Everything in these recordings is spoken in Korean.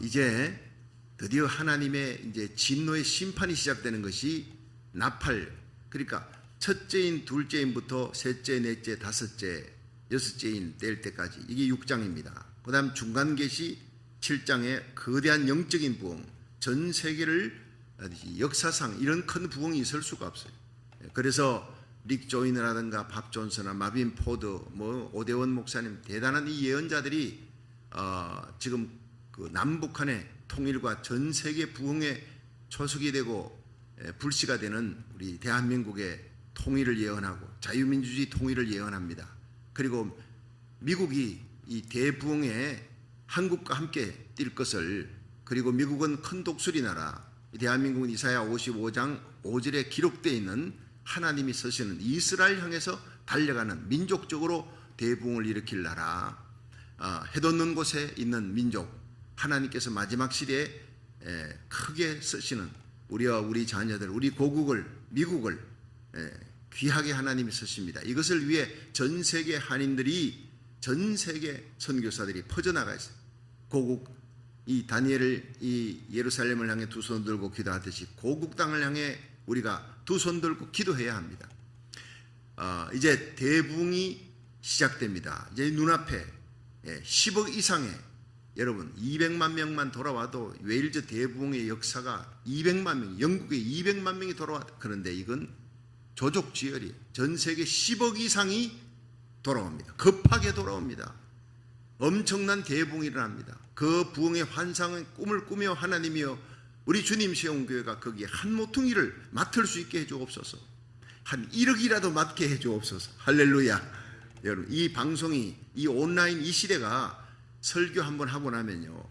이제 드디어 하나님의 이제 진노의 심판이 시작되는 것이 나팔, 그러니까 첫째인 둘째인부터 셋째, 넷째, 다섯째, 여섯째인 될 때까지, 이게 6장입니다. 그 다음 중간 계시 7장에 거대한 영적인 부흥, 전 세계를 역사상 이런 큰 부흥이 있을 수가 없어요. 그래서 릭 조이너라든가 밥 존스나 마빈 포드, 오대원 목사님, 대단한 이 예언자들이 지금 그 남북한의 통일과 전 세계 부흥의 초석이 되고 불씨가 되는 우리 대한민국의 통일을 예언하고 자유민주주의 통일을 예언합니다. 그리고 미국이 이 대부흥에 한국과 함께 뛸 것을, 그리고 미국은 큰 독수리 나라, 대한민국은 이사야 55장 5절에 기록되어 있는 하나님이 서시는 이스라엘 향해서 달려가는 민족적으로 대부흥을 일으킬 나라, 해돋는 곳에 있는 민족, 하나님께서 마지막 시대에 크게 쓰시는 우리와 우리 자녀들, 우리 고국을, 미국을 귀하게 하나님이 쓰십니다. 이것을 위해 전 세계 한인들이, 전 세계 선교사들이 퍼져나가 있어요. 고국, 이 다니엘을 이 예루살렘을 향해 두 손 들고 기도하듯이 고국 땅을 향해 우리가 두 손 들고 기도해야 합니다. 이제 대부흥이 시작됩니다. 이제 눈앞에 10억 이상의, 여러분 200만 명만 돌아와도 웨일즈 대부흥의 역사가 200만 명, 영국에 200만 명이 돌아왔다. 그런데 이건 조족지혈이에요. 전 세계 10억 이상이 돌아옵니다. 급하게 돌아옵니다. 엄청난 대부흥이 일어납니다. 그 부흥의 환상의 꿈을 꾸며 하나님이여 우리 주님 세운교회가 거기에 한 모퉁이를 맡을 수 있게 해주옵소서. 한 1억이라도 맡게 해주옵소서. 할렐루야. 여러분, 이 방송이, 이 온라인 이 시대가 설교 한번 하고 나면요,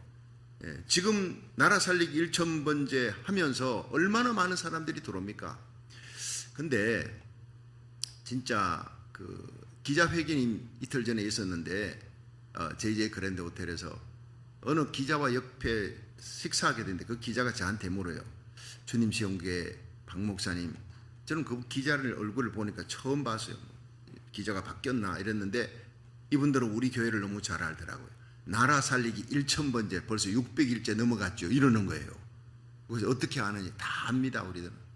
지금 나라 살리기 1,000번째 하면서 얼마나 많은 사람들이 들어옵니까? 근데 진짜 그 기자회견이 이틀 전에 있었는데 JJ 그랜드 호텔에서 어느 기자와 옆에 식사하게 됐는데 그 기자가 저한테 물어요. 주님 시험교회 박 목사님, 저는 그 기자를 얼굴을 보니까 처음 봤어요. 기자가 바뀌었나 이랬는데 이분들은 우리 교회를 너무 잘 알더라고요. 나라 살리기 1,000번째 벌써 600일째 넘어갔죠. 이러는 거예요. 그래서 어떻게 아느냐 다 압니다. 우리들은.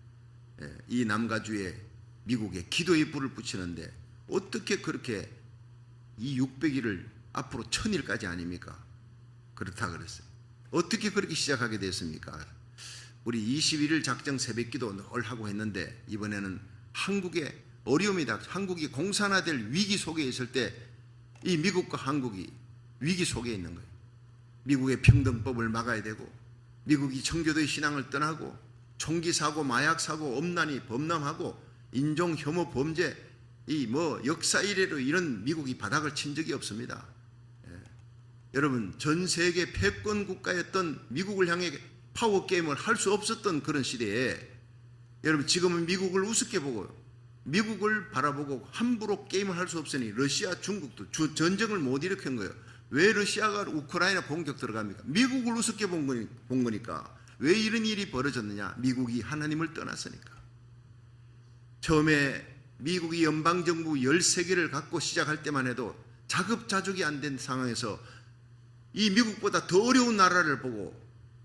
이 남가주에 미국에 기도의 불을 붙이는데 어떻게 그렇게 이 600일을 앞으로 1000일까지 아닙니까? 그렇다 그랬어요. 어떻게 그렇게 시작하게 됐습니까? 우리 21일 작정 새벽기도 늘 하고 했는데 이번에는 한국의 어려움이다. 한국이 공산화될 위기 속에 있을 때 이 미국과 한국이 위기 속에 있는 거예요. 미국의 평등법을 막아야 되고, 미국이 청교도의 신앙을 떠나고, 총기 사고, 마약 사고, 엄난이 범람하고, 인종 혐오 범죄, 이 역사 이래로 이런 미국이 바닥을 친 적이 없습니다. 여러분, 전 세계 패권 국가였던 미국을 향해 파워 게임을 할 수 없었던 그런 시대에 여러분 지금은 미국을 우습게 보고 미국을 바라보고 함부로 게임을 할 수 없으니 러시아, 중국도 전쟁을 못 일으킨 거예요. 왜 러시아가 우크라이나 공격 들어갑니까? 미국을 우습게 본 거니까. 왜 이런 일이 벌어졌느냐? 미국이 하나님을 떠났으니까. 처음에 미국이 연방정부 13개를 갖고 시작할 때만 해도 자급자족이 안 된 상황에서 이 미국보다 더 어려운 나라를 보고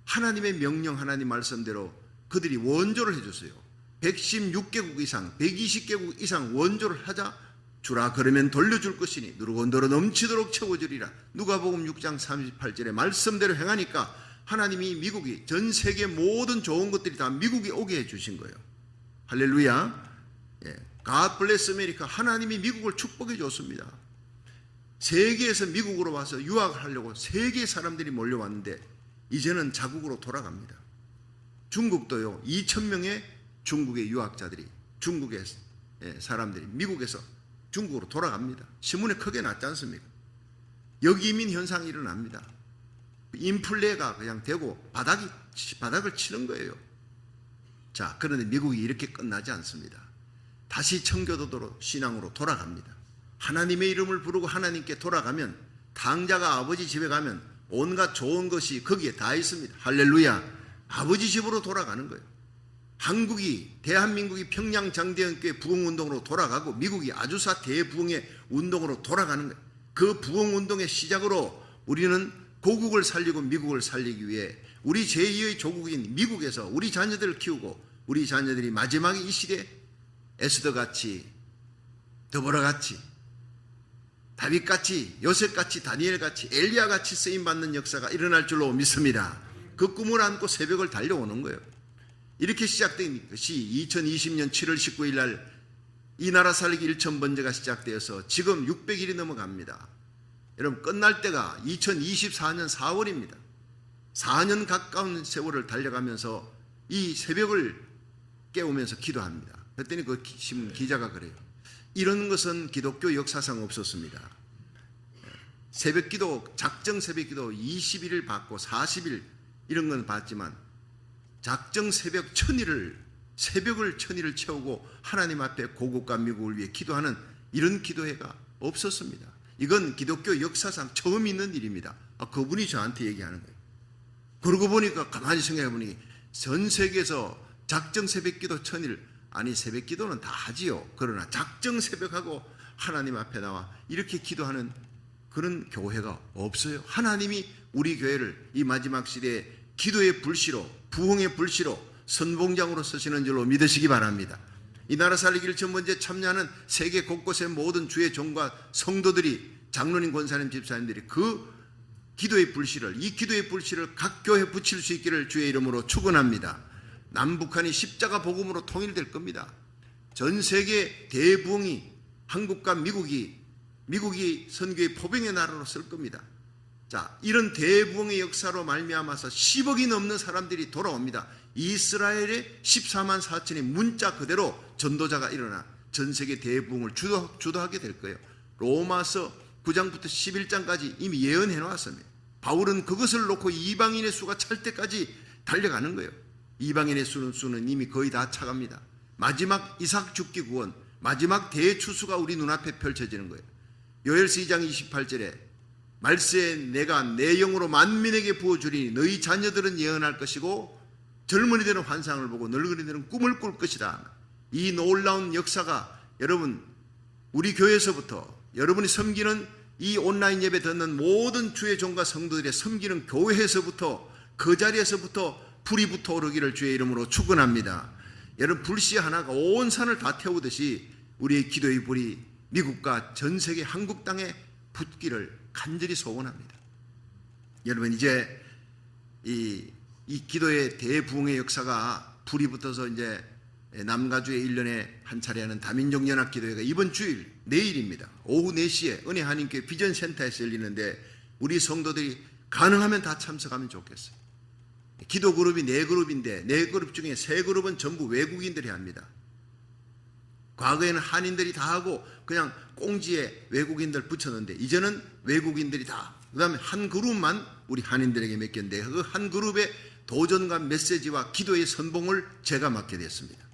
하나님의 명령, 하나님 말씀대로 그들이 원조를 해줬어요. 116개국 이상, 120개국 이상 원조를 하자 주라 그러면 돌려줄 것이니 누르고 너로 넘치도록 채워주리라. 누가복음 6장 38절의 말씀대로 행하니까 하나님이 미국이 전 세계 모든 좋은 것들이 다 미국에 오게 해주신 거예요. 할렐루야. God bless America. 하나님이 미국을 축복해 줬습니다. 세계에서 미국으로 와서 유학을 하려고 세계 사람들이 몰려왔는데 이제는 자국으로 돌아갑니다. 중국도요, 2,000명의 중국의 유학자들이, 중국의 사람들이 미국에서 중국으로 돌아갑니다. 신문에 크게 났지 않습니까? 역이민 현상이 일어납니다. 인플레가 그냥 되고 바닥을 치는 거예요. 자, 그런데 미국이 이렇게 끝나지 않습니다. 다시 청교도로 신앙으로 돌아갑니다. 하나님의 이름을 부르고 하나님께 돌아가면, 당자가 아버지 집에 가면 온갖 좋은 것이 거기에 다 있습니다. 할렐루야. 아버지 집으로 돌아가는 거예요. 대한민국이 평양 장대연교회 부흥운동으로 돌아가고 미국이 아주사 대부흥의 운동으로 돌아가는 거예요. 그 부흥운동의 시작으로 우리는 고국을 살리고 미국을 살리기 위해 우리 제2의 조국인 미국에서 우리 자녀들을 키우고 우리 자녀들이 마지막에 이 시대에 에스더같이, 드보라같이, 다윗같이, 요셉같이, 다니엘같이, 엘리야같이 쓰임받는 역사가 일어날 줄로 믿습니다. 그 꿈을 안고 새벽을 달려오는 거예요. 이렇게 시작된 것이 2020년 7월 19일 날 이 나라 살리기 1000번제가 시작되어서 지금 600일이 넘어갑니다. 여러분, 끝날 때가 2024년 4월입니다. 4년 가까운 세월을 달려가면서 이 새벽을 깨우면서 기도합니다. 그랬더니 그 신문 기자가 그래요. 이런 것은 기독교 역사상 없었습니다. 새벽 기도, 작정 새벽 기도 21일 받고 40일 이런 건 봤지만 작정 새벽 1000일을, 새벽을 1000일을 채우고 하나님 앞에 고국과 미국을 위해 기도하는 이런 기도회가 없었습니다. 이건 기독교 역사상 처음 있는 일입니다. 그분이 저한테 얘기하는 거예요. 그러고 보니까 가만히 생각해 보니 전 세계에서 작정 새벽 기도 1000일, 아니 새벽 기도는 다 하지요. 그러나 작정 새벽하고 하나님 앞에 나와 이렇게 기도하는 그런 교회가 없어요. 하나님이 우리 교회를 이 마지막 시대에 기도의 불씨로, 부흥의 불씨로 선봉장으로 쓰시는 줄로 믿으시기 바랍니다. 이 나라 살리기 1000번제 참여하는 세계 곳곳의 모든 주의 종과 성도들이, 장로님, 권사님, 집사님들이 그 기도의 불씨를, 이 기도의 불씨를 각 교회에 붙일 수 있기를 주의 이름으로 축원합니다. 남북한이 십자가 복음으로 통일될 겁니다. 전 세계 대부흥이, 한국과 미국이 선교의 포병의 나라로 쓸 겁니다. 자, 이런 대부흥의 역사로 말미암아서 10억이 넘는 사람들이 돌아옵니다. 이스라엘의 14만 4천의 문자 그대로 전도자가 일어나 전 세계 대부흥을 주도하게 될 거예요. 로마서 9장부터 11장까지 이미 예언해 놓았습니다. 바울은 그것을 놓고 이방인의 수가 찰 때까지 달려가는 거예요. 이방인의 수는 이미 거의 다 차갑니다. 마지막 이삭 죽기 구원, 마지막 대추수가 우리 눈앞에 펼쳐지는 거예요. 요엘서 2장 28절에 말세에 내가 내 영으로 만민에게 부어주리니 너희 자녀들은 예언할 것이고 젊은이들은 환상을 보고 늙은이들은 꿈을 꿀 것이다. 이 놀라운 역사가 여러분, 우리 교회에서부터, 여러분이 섬기는 이 온라인 예배 듣는 모든 주의 종과 성도들의 섬기는 교회에서부터, 그 자리에서부터 불이 붙어오르기를 주의 이름으로 축원합니다. 여러분, 불씨 하나가 온 산을 다 태우듯이 우리의 기도의 불이 미국과 전 세계 한국 땅에 붙기를 간절히 소원합니다. 여러분, 이제 이 기도의 대부흥의 역사가 불이 붙어서 이제 남가주의 1년에 한 차례 하는 다민족 연합 기도회가 이번 주일, 내일입니다. 오후 4시에 은혜 한인교회 비전센터에서 열리는데 우리 성도들이 가능하면 다 참석하면 좋겠어요. 기도 그룹이 4그룹인데 4그룹 중에 3그룹은 전부 외국인들이 합니다. 과거에는 한인들이 다 하고 그냥 꽁지에 외국인들 붙였는데 이제는 외국인들이 다, 그 다음에 한 그룹만 우리 한인들에게 맡겼는데 그 한 그룹의 도전과 메시지와 기도의 선봉을 제가 맡게 됐습니다.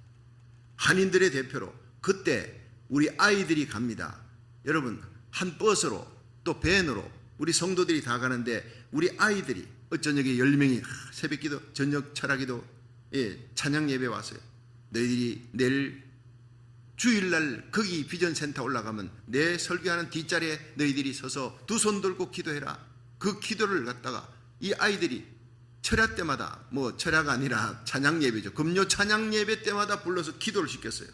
한인들의 대표로 그때 우리 아이들이 갑니다. 여러분, 한 버스로 또 밴으로 우리 성도들이 다 가는데 우리 아이들이 저녁에 10명이 새벽기도, 저녁 철학기도, 찬양 예배 왔어요. 너희들이 내일 주일날 거기 비전센터 올라가면 내 설교하는 뒷자리에 너희들이 서서 두 손 들고 기도해라. 그 기도를 갖다가 이 아이들이 철야 때마다, 철야가 아니라 찬양 예배죠. 금요 찬양 예배 때마다 불러서 기도를 시켰어요.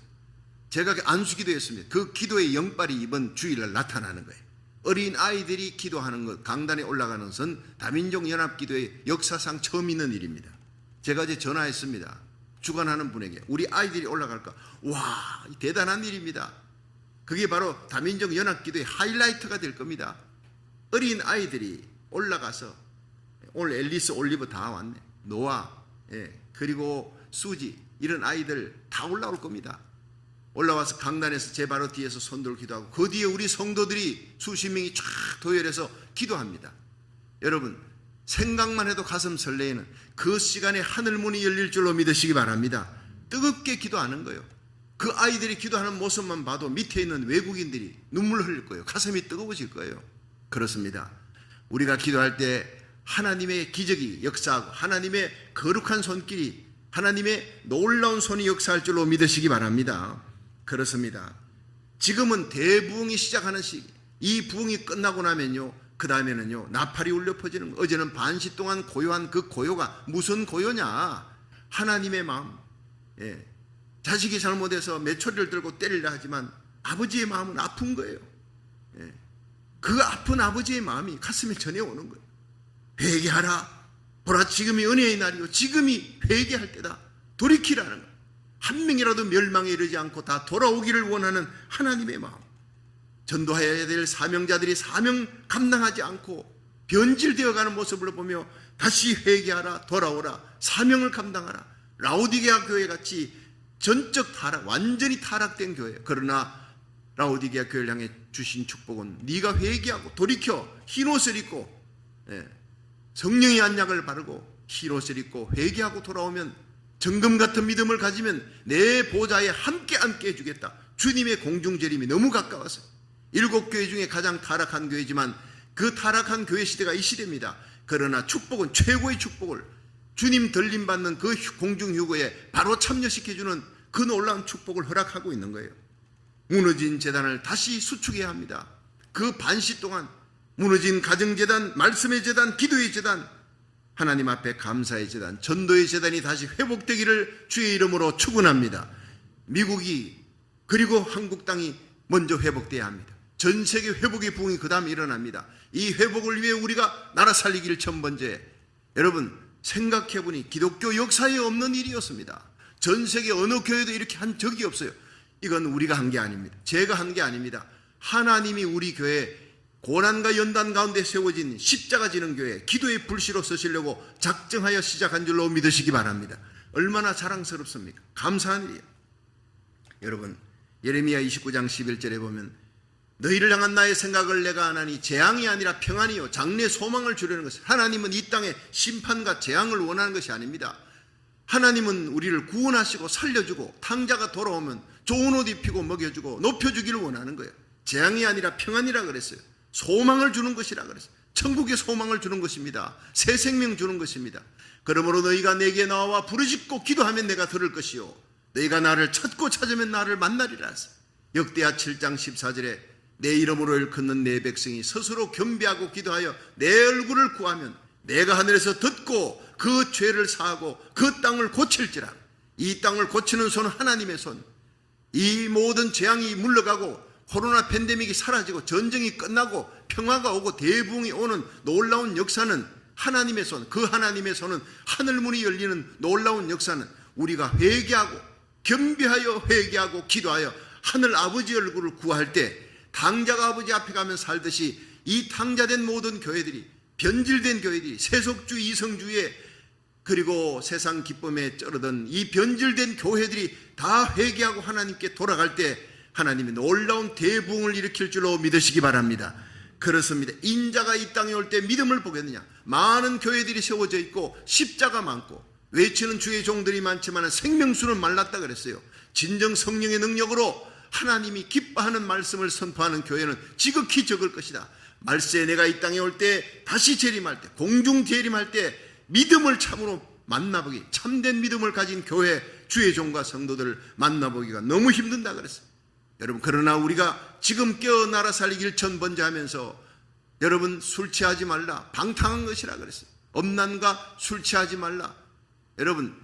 제가 안수기도 했습니다. 그 기도의 영빨이 이번 주일날 나타나는 거예요. 어린 아이들이 기도하는 것, 강단에 올라가는 것은 다민족 연합기도의 역사상 처음 있는 일입니다. 제가 이제 전화했습니다. 주관하는 분에게 우리 아이들이 올라갈까? 와, 대단한 일입니다. 그게 바로 다민족 연합기도의 하이라이트가 될 겁니다. 어린 아이들이 올라가서 오늘 앨리스, 올리브 다 왔네. 노아, 그리고 수지, 이런 아이들 다 올라올 겁니다. 올라와서 강단에서 제 바로 뒤에서 손들고 기도하고 그 뒤에 우리 성도들이 수십 명이 쫙 도열해서 기도합니다. 여러분, 생각만 해도 가슴 설레이는 그 시간에 하늘문이 열릴 줄로 믿으시기 바랍니다. 뜨겁게 기도하는 거예요. 그 아이들이 기도하는 모습만 봐도 밑에 있는 외국인들이 눈물 흘릴 거예요. 가슴이 뜨거워질 거예요. 그렇습니다. 우리가 기도할 때 하나님의 기적이 역사하고 하나님의 거룩한 손길이, 하나님의 놀라운 손이 역사할 줄로 믿으시기 바랍니다. 그렇습니다. 지금은 대부흥이 시작하는 시기, 이 부흥이 끝나고 나면요 그 다음에는요, 나팔이 울려 퍼지는 거. 어제는 반시 동안 고요한 그 고요가 무슨 고요냐? 하나님의 마음. 예. 자식이 잘못해서 메초리를 들고 때리려 하지만 아버지의 마음은 아픈 거예요. 예. 그 아픈 아버지의 마음이 가슴에 전해오는 거예요. 회개하라. 보라, 지금이 은혜의 날이요, 지금이 회개할 때다. 돌이키라는 거예요. 한 명이라도 멸망에 이르지 않고 다 돌아오기를 원하는 하나님의 마음. 전도해야 될 사명자들이 사명 감당하지 않고 변질되어가는 모습을 보며 다시 회개하라, 돌아오라, 사명을 감당하라. 라오디게아 교회 같이 전적 타락, 완전히 타락된 교회. 그러나 라오디게아 교회를 향해 주신 축복은 네가 회개하고 돌이켜 흰옷을 입고, 성령의 안약을 바르고 흰옷을 입고 회개하고 돌아오면, 정금 같은 믿음을 가지면 내 보좌에 함께 앉게 해주겠다. 주님의 공중재림이 너무 가까워서 7교회 중에 가장 타락한 교회지만 그 타락한 교회 시대가 이 시대입니다. 그러나 축복은 최고의 축복을, 주님 들림 받는 그 공중휴거에 바로 참여시켜주는 그 놀라운 축복을 허락하고 있는 거예요. 무너진 재단을 다시 수축해야 합니다. 그 반시 동안 무너진 가정재단, 말씀의 재단, 기도의 재단, 하나님 앞에 감사의 재단, 전도의 재단이 다시 회복되기를 주의 이름으로 축원합니다. 미국이, 그리고 한국 땅이 먼저 회복돼야 합니다. 전 세계 회복의 부흥이 그 다음에 일어납니다. 이 회복을 위해 우리가 나라 살리기를 첫 번째, 여러분 생각해보니 기독교 역사에 없는 일이었습니다. 전 세계 어느 교회도 이렇게 한 적이 없어요. 이건 우리가 한 게 아닙니다. 제가 한 게 아닙니다. 하나님이 우리 교회 고난과 연단 가운데 세워진 십자가 지는 교회, 기도의 불씨로 쓰시려고 작정하여 시작한 줄로 믿으시기 바랍니다. 얼마나 자랑스럽습니까? 감사한 일이에요. 여러분, 예레미야 29장 11절에 보면 너희를 향한 나의 생각을 내가 안 하니 재앙이 아니라 평안이요 장래 소망을 주려는 것을. 하나님은 이 땅에 심판과 재앙을 원하는 것이 아닙니다. 하나님은 우리를 구원하시고 살려주고 탕자가 돌아오면 좋은 옷 입히고 먹여주고 높여주기를 원하는 거예요. 재앙이 아니라 평안이라 그랬어요. 소망을 주는 것이라 그랬어요. 천국의 소망을 주는 것입니다. 새 생명 주는 것입니다. 그러므로 너희가 내게 나와 부르짖고 기도하면 내가 들을 것이요 너희가 나를 찾고 찾으면 나를 만나리라 했어요. 역대하 7장 14절에 내 이름으로 일컫는 내 백성이 스스로 겸비하고 기도하여 내 얼굴을 구하면 내가 하늘에서 듣고 그 죄를 사하고 그 땅을 고칠지라. 이 땅을 고치는 손은 하나님의 손. 이 모든 재앙이 물러가고 코로나 팬데믹이 사라지고 전쟁이 끝나고 평화가 오고 대붕이 오는 놀라운 역사는 하나님의 손. 그 하나님의 손은 하늘문이 열리는 놀라운 역사는 우리가 회개하고 겸비하여 회개하고 기도하여 하늘 아버지 얼굴을 구할 때 탕자가 아버지 앞에 가면 살듯이 이 탕자된 모든 교회들이, 변질된 교회들이, 세속주의 이성주의에 그리고 세상 기쁨에 쩔어든 이 변질된 교회들이 다 회개하고 하나님께 돌아갈 때 하나님이 놀라운 대부흥을 일으킬 줄로 믿으시기 바랍니다. 그렇습니다. 인자가 이 땅에 올 때 믿음을 보겠느냐. 많은 교회들이 세워져 있고 십자가 많고 외치는 주의 종들이 많지만 생명수는 말랐다 그랬어요. 진정 성령의 능력으로 하나님이 기뻐하는 말씀을 선포하는 교회는 지극히 적을 것이다. 말세 내가 이 땅에 올 때, 다시 재림할 때, 공중 재림할 때 믿음을 참으로 만나보기, 참된 믿음을 가진 교회 주의 종과 성도들을 만나보기가 너무 힘든다 그랬어요. 여러분, 그러나 우리가 지금 깨어 나라 살리기를 천번째 하면서 여러분 술 취하지 말라, 방탕한 것이라 그랬어요. 엄난과 술 취하지 말라. 여러분,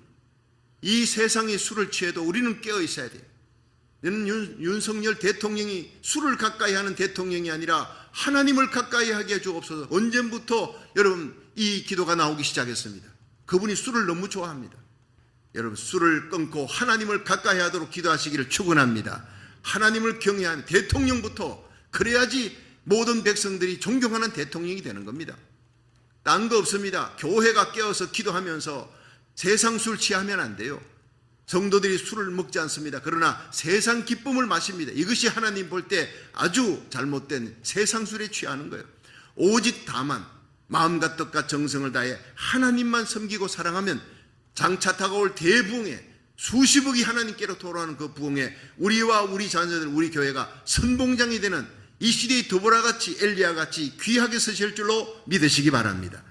이 세상이 술을 취해도 우리는 깨어 있어야 돼요. 윤석열 대통령이 술을 가까이 하는 대통령이 아니라 하나님을 가까이 하게 해주옵소서. 언제부터 여러분 이 기도가 나오기 시작했습니다. 그분이 술을 너무 좋아합니다. 여러분, 술을 끊고 하나님을 가까이 하도록 기도하시기를 축원합니다. 하나님을 경외하는 대통령부터, 그래야지 모든 백성들이 존경하는 대통령이 되는 겁니다. 딴 거 없습니다. 교회가 깨어서 기도하면서 세상 술 취하면 안 돼요. 성도들이 술을 먹지 않습니다. 그러나 세상 기쁨을 마십니다. 이것이 하나님 볼 때 아주 잘못된 세상 술에 취하는 거예요. 오직 다만 마음과 뜻과 정성을 다해 하나님만 섬기고 사랑하면 장차 다가올 대부흥에, 수십억이 하나님께로 돌아오는 그 부흥에 우리와 우리 자녀들, 우리 교회가 선봉장이 되는 이 시대의 드보라같이, 엘리야같이 귀하게 서실 줄로 믿으시기 바랍니다.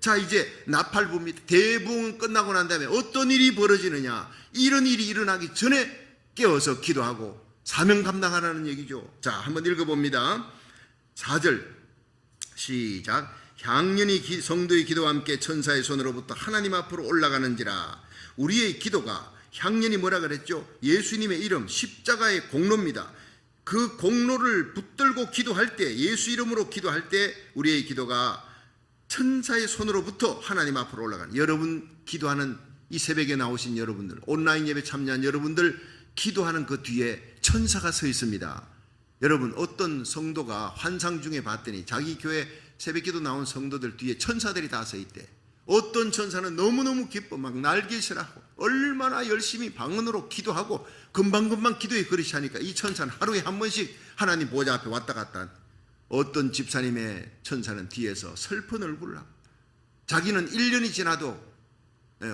자, 이제 나팔부입니다. 대부흥 끝나고 난 다음에 어떤 일이 벌어지느냐, 이런 일이 일어나기 전에 깨어서 기도하고 사명 감당하라는 얘기죠. 자, 한번 읽어봅니다. 4절 시작. 향년이 성도의 기도와 함께 천사의 손으로부터 하나님 앞으로 올라가는지라. 우리의 기도가 향년이 뭐라 그랬죠? 예수님의 이름 십자가의 공로입니다. 그 공로를 붙들고 기도할 때, 예수 이름으로 기도할 때 우리의 기도가 천사의 손으로부터 하나님 앞으로 올라가는, 여러분 기도하는 이 새벽에 나오신 여러분들, 온라인 예배 참여한 여러분들 기도하는 그 뒤에 천사가 서 있습니다. 여러분, 어떤 성도가 환상 중에 봤더니 자기 교회 새벽기도 나온 성도들 뒤에 천사들이 다 서 있대. 어떤 천사는 너무너무 기뻐 막 날개짓을 하고 얼마나 열심히 방언으로 기도하고 금방금방 기도에 그릇이 하니까 이 천사는 하루에 한 번씩 하나님 보좌 앞에 왔다 갔다 한, 어떤 집사님의 천사는 뒤에서 슬픈 얼굴을 하고, 자기는 1년이 지나도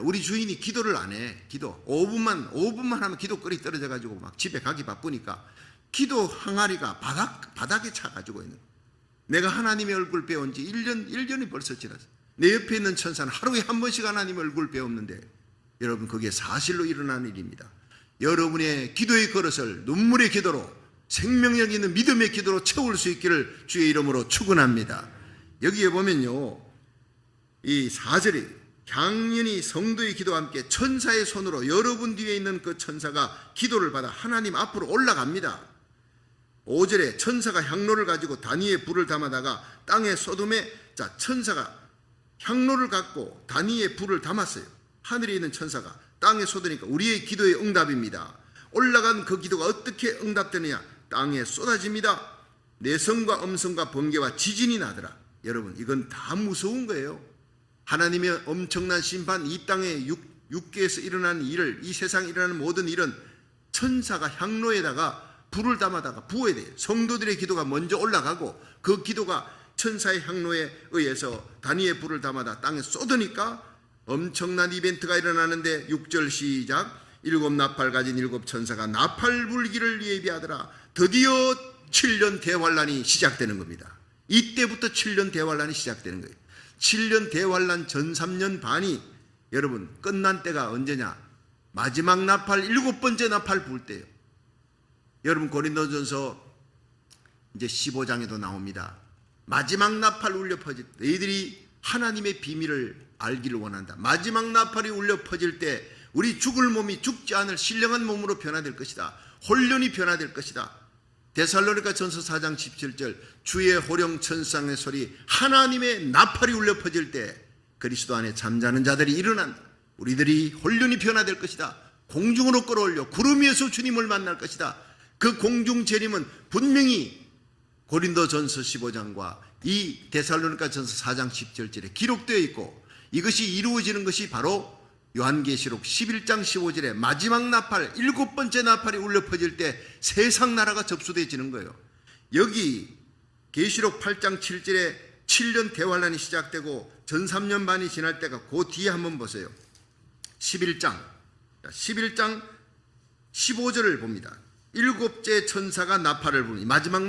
우리 주인이 기도를 안 해. 기도 5분만 하면 기도거리 떨어져 가지고 막 집에 가기 바쁘니까 기도 항아리가 바닥에 차가지고 있는 거예요. 내가 하나님의 얼굴 배운 지 1년이 벌써 지났어. 내 옆에 있는 천사는 하루에 한 번씩 하나님의 얼굴 배웠는데, 여러분 그게 사실로 일어난 일입니다. 여러분의 기도의 그릇을 눈물의 기도로, 생명력 있는 믿음의 기도로 채울 수 있기를 주의 이름으로 축원합니다. 여기에 보면요, 이 4절에 향년이 성도의 기도와 함께 천사의 손으로, 여러분 뒤에 있는 그 천사가 기도를 받아 하나님 앞으로 올라갑니다. 5절에 천사가 향로를 가지고 단위에 불을 담아다가 땅에 쏟음에, 자, 천사가 향로를 갖고 단위에 불을 담았어요. 하늘에 있는 천사가 땅에 쏟으니까 우리의 기도의 응답입니다. 올라간 그 기도가 어떻게 응답되느냐? 땅에 쏟아집니다. 내성과 음성과 번개와 지진이 나더라. 여러분, 이건 다 무서운 거예요. 하나님의 엄청난 심판, 이 땅의 육계에서 일어나는 일을, 이 세상에 일어나는 모든 일은 천사가 향로에다가 불을 담아다가 부어야 돼요. 성도들의 기도가 먼저 올라가고 그 기도가 천사의 향로에 의해서 단위의 불을 담아다 땅에 쏟으니까 엄청난 이벤트가 일어나는데, 6절 시작. 7 나팔 가진 7 천사가 나팔 불기를 예비하더라. 드디어 7년 대환란이 시작되는 겁니다. 이때부터 7년 대환란이 시작되는 거예요. 7년 대환란 전 3년 반이 여러분 끝난 때가 언제냐? 마지막 나팔, 7번째 나팔 불 때예요. 여러분 고린도전서 이제 15장에도 나옵니다. 마지막 나팔 울려 퍼질 때, 너희들이 하나님의 비밀을 알기를 원한다. 마지막 나팔이 울려 퍼질 때 우리 죽을 몸이 죽지 않을 신령한 몸으로 변화될 것이다. 혼련이 변화될 것이다. 데살로니가 전서 4장 17절, 주의 호령 천상의 소리, 하나님의 나팔이 울려 퍼질 때 그리스도 안에 잠자는 자들이 일어난다. 우리들이 혼련이 변화될 것이다. 공중으로 끌어올려 구름 위에서 주님을 만날 것이다. 그 공중 재림은 분명히 고린도전서 15장과 이 데살로니가 전서 4장 17절에 기록되어 있고, 이것이 이루어지는 것이 바로 요한계시록 11장 15절에 마지막 나팔, 7번째 나팔이 울려 퍼질 때 세상 나라가 접수되어지는 거예요. 여기 계시록 8장 7절에 7년 대환란이 시작되고 전 3년 반이 지날 때가 그 뒤에 한번 보세요. 11장 15절을 봅니다. 7째 천사가 나팔을 부르니, 마지막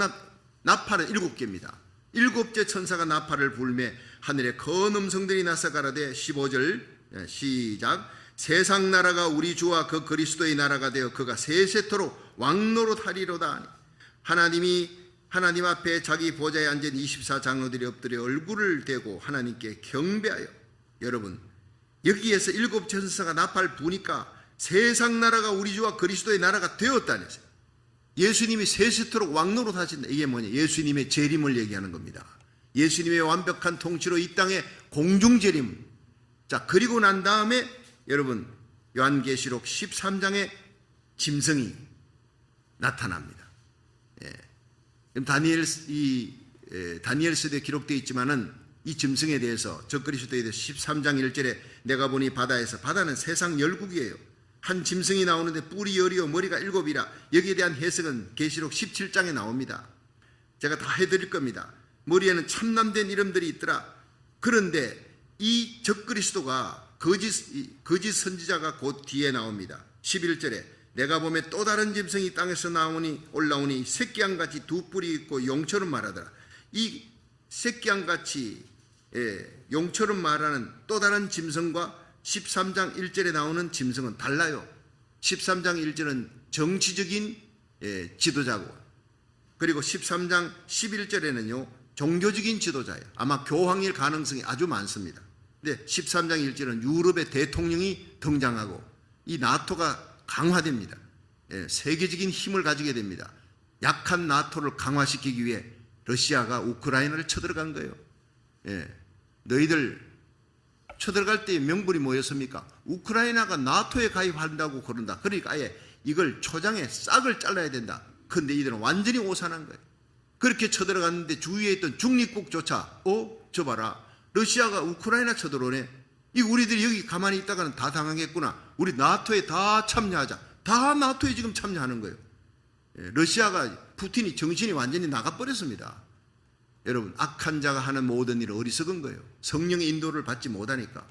나팔은 7개입니다. 7째 천사가 나팔을 불매 하늘에 큰 음성들이 나서 가라되, 15절 시작. 세상 나라가 우리 주와 그 그리스도의 나라가 되어 그가 세세토록 왕노릇 하리로다. 하나님 앞에 자기 보좌에 앉은 24장로들이 엎드려 얼굴을 대고 하나님께 경배하여. 여러분, 여기에서 7 천사가 나팔 부니까 세상 나라가 우리 주와 그리스도의 나라가 되었다는 것이에요. 예수님이 세세토록 왕노릇 하신다. 이게 뭐냐? 예수님의 재림을 얘기하는 겁니다. 예수님의 완벽한 통치로 이 땅에 공중 재림. 자, 그리고 난 다음에 여러분 요한계시록 13장에 짐승이 나타납니다. 예. 다니엘서에 기록되어 있지만은 이 짐승에 대해서, 적그리스도에 대해서 13장 1절에 내가 보니 바다는 세상 열국이에요. 한 짐승이 나오는데 뿔이 10이요 머리가 7이라. 여기에 대한 해석은 계시록 17장에 나옵니다. 제가 다 해드릴 겁니다. 머리에는 참남된 이름들이 있더라. 그런데 이 적그리스도가 거짓 선지자가 곧 뒤에 나옵니다. 11절에 내가 보면 또 다른 짐승이 땅에서 올라오니 새끼양같이 2 뿔이 있고 용처럼 말하더라. 이 새끼양같이 용처럼 말하는 또 다른 짐승과 13장 1절에 나오는 짐승은 달라요. 13장 1절은 정치적인 지도자고, 그리고 13장 11절에는요 종교적인 지도자예요. 아마 교황일 가능성이 아주 많습니다. 근데 13장 1절은 유럽의 대통령이 등장하고 이 나토가 강화됩니다. 세계적인 힘을 가지게 됩니다. 약한 나토를 강화시키기 위해 러시아가 우크라이나를 쳐들어간 거예요. 너희들 쳐들어갈 때의 명분이 뭐였습니까? 우크라이나가 나토에 가입한다고 그런다. 그러니까 아예 이걸 초장에 싹을 잘라야 된다. 그런데 이들은 완전히 오산한 거예요. 그렇게 쳐들어갔는데 주위에 있던 중립국조차 저 봐라. 러시아가 우크라이나 쳐들어오네. 이 우리들이 여기 가만히 있다가는 다 당하겠구나. 우리 나토에 다 참여하자. 다 나토에 지금 참여하는 거예요. 러시아가 푸틴이 정신이 완전히 나가버렸습니다. 여러분, 악한 자가 하는 모든 일은 어리석은 거예요. 성령의 인도를 받지 못하니까.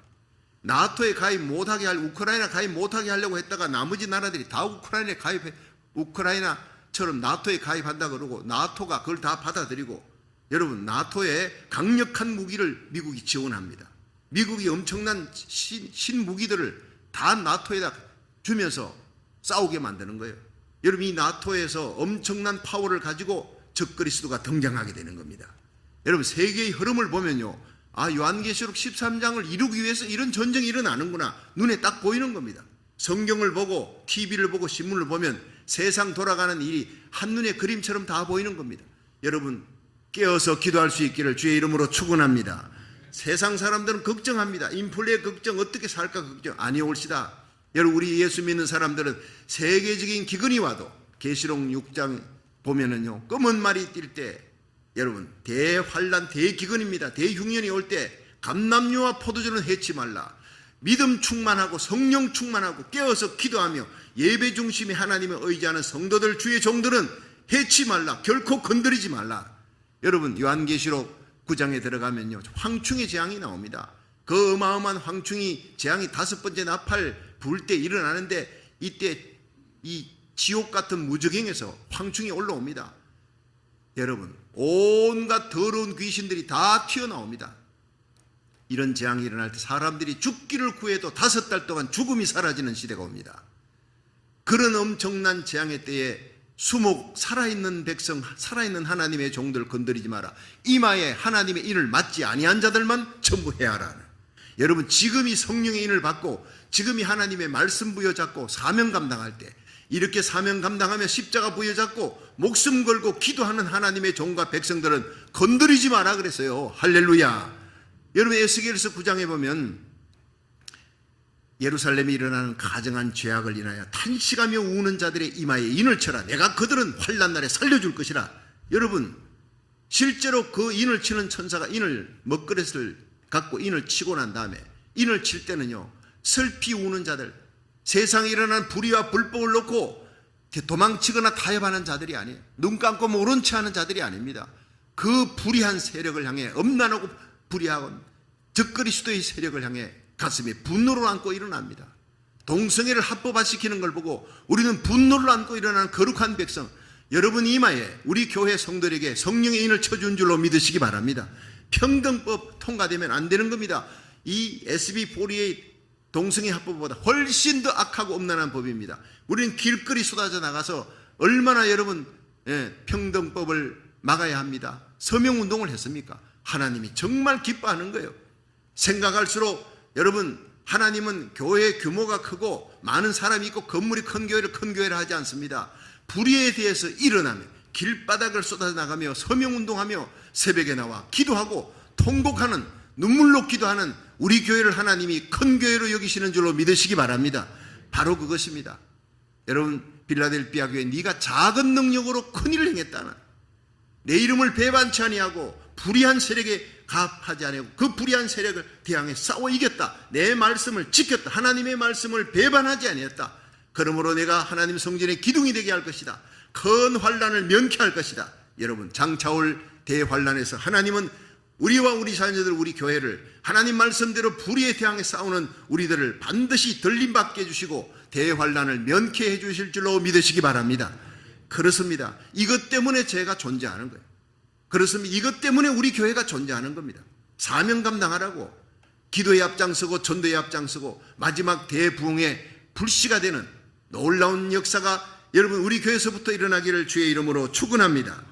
나토에 가입 못하게 우크라이나 가입 못하게 하려고 했다가 나머지 나라들이 다 우크라이나에 가입해, 우크라이나처럼 나토에 가입한다 그러고 나토가 그걸 다 받아들이고, 여러분, 나토에 강력한 무기를 미국이 지원합니다. 미국이 엄청난 신무기들을 다 나토에다 주면서 싸우게 만드는 거예요. 여러분, 이 나토에서 엄청난 파워를 가지고 적그리스도가 등장하게 되는 겁니다. 여러분, 세계의 흐름을 보면요, 요한계시록 13장을 이루기 위해서 이런 전쟁이 일어나는구나 눈에 딱 보이는 겁니다. 성경을 보고 TV를 보고 신문을 보면 세상 돌아가는 일이 한눈에 그림처럼 다 보이는 겁니다. 여러분, 깨어서 기도할 수 있기를 주의 이름으로 축원합니다. 세상 사람들은 걱정합니다. 인플레 걱정, 어떻게 살까 걱정. 아니올시다. 여러분, 우리 예수 믿는 사람들은 세계적인 기근이 와도 계시록 6장 보면은요, 검은 말이 뛸 때, 여러분, 대환란, 대기근입니다. 대흉년이 올 때 감람류와 포도주는 해치 말라. 믿음 충만하고 성령 충만하고 깨어서 기도하며 예배 중심의 하나님을 의지하는 성도들, 주의 종들은 해치 말라. 결코 건드리지 말라. 여러분, 요한계시록 9장에 들어가면요, 황충의 재앙이 나옵니다. 그 어마어마한 황충이 재앙이 5번째 나팔 불 때 일어나는데, 이때 이 지옥 같은 무저갱에서 황충이 올라옵니다. 여러분, 온갖 더러운 귀신들이 다 튀어나옵니다. 이런 재앙이 일어날 때 사람들이 죽기를 구해도 5달 동안 죽음이 사라지는 시대가 옵니다. 그런 엄청난 재앙의 때에 수목, 살아있는 백성, 살아있는 하나님의 종들 건드리지 마라. 이마에 하나님의 인을 맞지 아니한 자들만 전부 해하라. 여러분, 지금이 성령의 인을 받고 지금이 하나님의 말씀 부여잡고 사명 감당할 때, 이렇게 사명 감당하며 십자가 부여잡고 목숨 걸고 기도하는 하나님의 종과 백성들은 건드리지 마라 그랬어요. 할렐루야. 여러분, 에스겔서 9장에 보면 예루살렘에 일어나는 가정한 죄악을 인하여 탄식하며 우는 자들의 이마에 인을 쳐라. 내가 그들은 환난 날에 살려줄 것이라. 여러분, 실제로 그 인을 치는 천사가 인을 먹그릇을 갖고 인을 치고 난 다음에 인을 칠 때는요, 슬피 우는 자들, 세상에 일어난 불의와 불법을 놓고 도망치거나 타협하는 자들이 아니에요. 눈 감고 모른 채 하는 자들이 아닙니다. 그 불의한 세력을 향해, 엄난하고 불의하고 적그리스도의 세력을 향해 가슴에 분노를 안고 일어납니다. 동성애를 합법화시키는 걸 보고 우리는 분노를 안고 일어나는 거룩한 백성, 여러분 이마에 우리 교회 성도들에게 성령의 인을 쳐준 줄로 믿으시기 바랍니다. 평등법 통과되면 안 되는 겁니다. 이 SB48 동성애 합법보다 훨씬 더 악하고 엄난한 법입니다. 우리는 길거리 쏟아져 나가서 얼마나 여러분 평등법을 막아야 합니다. 서명운동을 했습니까? 하나님이 정말 기뻐하는 거예요. 생각할수록 여러분, 하나님은 교회 규모가 크고 많은 사람이 있고 건물이 큰 교회를 하지 않습니다. 불의에 대해서 일어나며 길바닥을 쏟아져 나가며 서명운동하며 새벽에 나와 기도하고 통곡하는, 눈물로 기도하는 우리 교회를 하나님이 큰 교회로 여기시는 줄로 믿으시기 바랍니다. 바로 그것입니다. 여러분, 빌라델피아 교회, 네가 작은 능력으로 큰 일을 행했다나, 내 이름을 배반치 아니하고 불의한 세력에 가합하지 아니하고 그 불의한 세력을 대항해 싸워 이겼다. 내 말씀을 지켰다. 하나님의 말씀을 배반하지 아니했다. 그러므로 내가 하나님 성전의 기둥이 되게 할 것이다. 큰 환난을 면케할 것이다. 여러분, 장차올 대환난에서 하나님은 우리와 우리 자녀들, 우리 교회를 하나님 말씀대로 불의에 대항해 싸우는 우리들을 반드시 들림받게 해주시고 대환난을 면케해 주실 줄로 믿으시기 바랍니다. 그렇습니다. 이것 때문에 제가 존재하는 거예요. 그렇습니다. 이것 때문에 우리 교회가 존재하는 겁니다. 사명 감당하라고, 기도에 앞장서고 전도에 앞장서고 마지막 대부흥의 불씨가 되는 놀라운 역사가 여러분 우리 교회에서부터 일어나기를 주의 이름으로 축원합니다.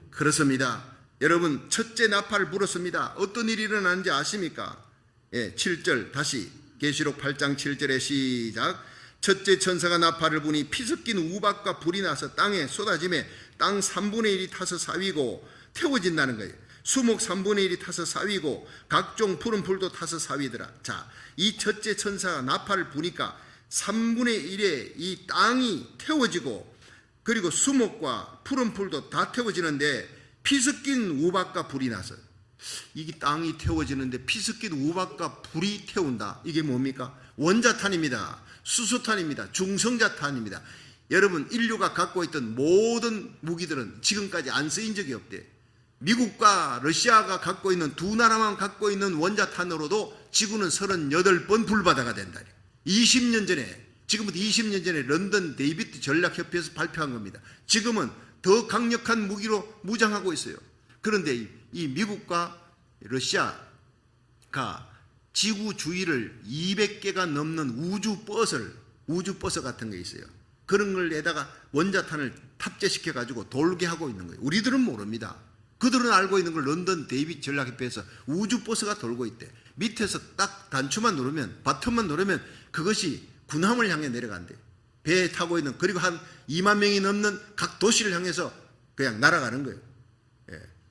그렇습니다. 여러분 첫째 나팔을 불었습니다. 어떤 일이 일어나는지 아십니까? 7절 다시 계시록 8장 7절에 시작. 첫째 천사가 나팔을 부니 피 섞인 우박과 불이 나서 땅에 쏟아지매 땅 3분의 1이 타서 사위고 태워진다는 거예요. 수목 3분의 1이 타서 사위고 각종 푸른 풀도 타서 사위더라. 자, 이 첫째 천사가 나팔을 부니까 3분의 1의 이 땅이 태워지고 그리고 수목과 푸른 풀도 다 태워지는데 피 섞인 우박과 불이 나서 이게 땅이 태워지는데 피 섞인 우박과 불이 태운다. 이게 뭡니까? 원자탄입니다. 수소탄입니다. 중성자탄입니다. 여러분 인류가 갖고 있던 모든 무기들은 지금까지 안 쓰인 적이 없대. 미국과 러시아가 갖고 있는 두 나라만 갖고 있는 원자탄으로도 지구는 38번 불바다가 된다. 20년 전에 지금부터 20년 전에 런던 데이비드 전략협회에서 발표한 겁니다. 지금은 더 강력한 무기로 무장하고 있어요. 그런데 이 미국과 러시아가 지구 주위를 200개가 넘는 우주버스 같은 게 있어요. 그런 걸 에다가 원자탄을 탑재시켜 가지고 돌게 하고 있는 거예요. 우리들은 모릅니다. 그들은 알고 있는 걸 런던 데이비드 전략협회에서 우주버스가 돌고 있대. 밑에서 딱 단추만 누르면 버튼만 누르면 그것이 군함을 향해 내려간대. 배에 타고 있는 그리고 한 2만 명이 넘는 각 도시를 향해서 그냥 날아가는 거예요.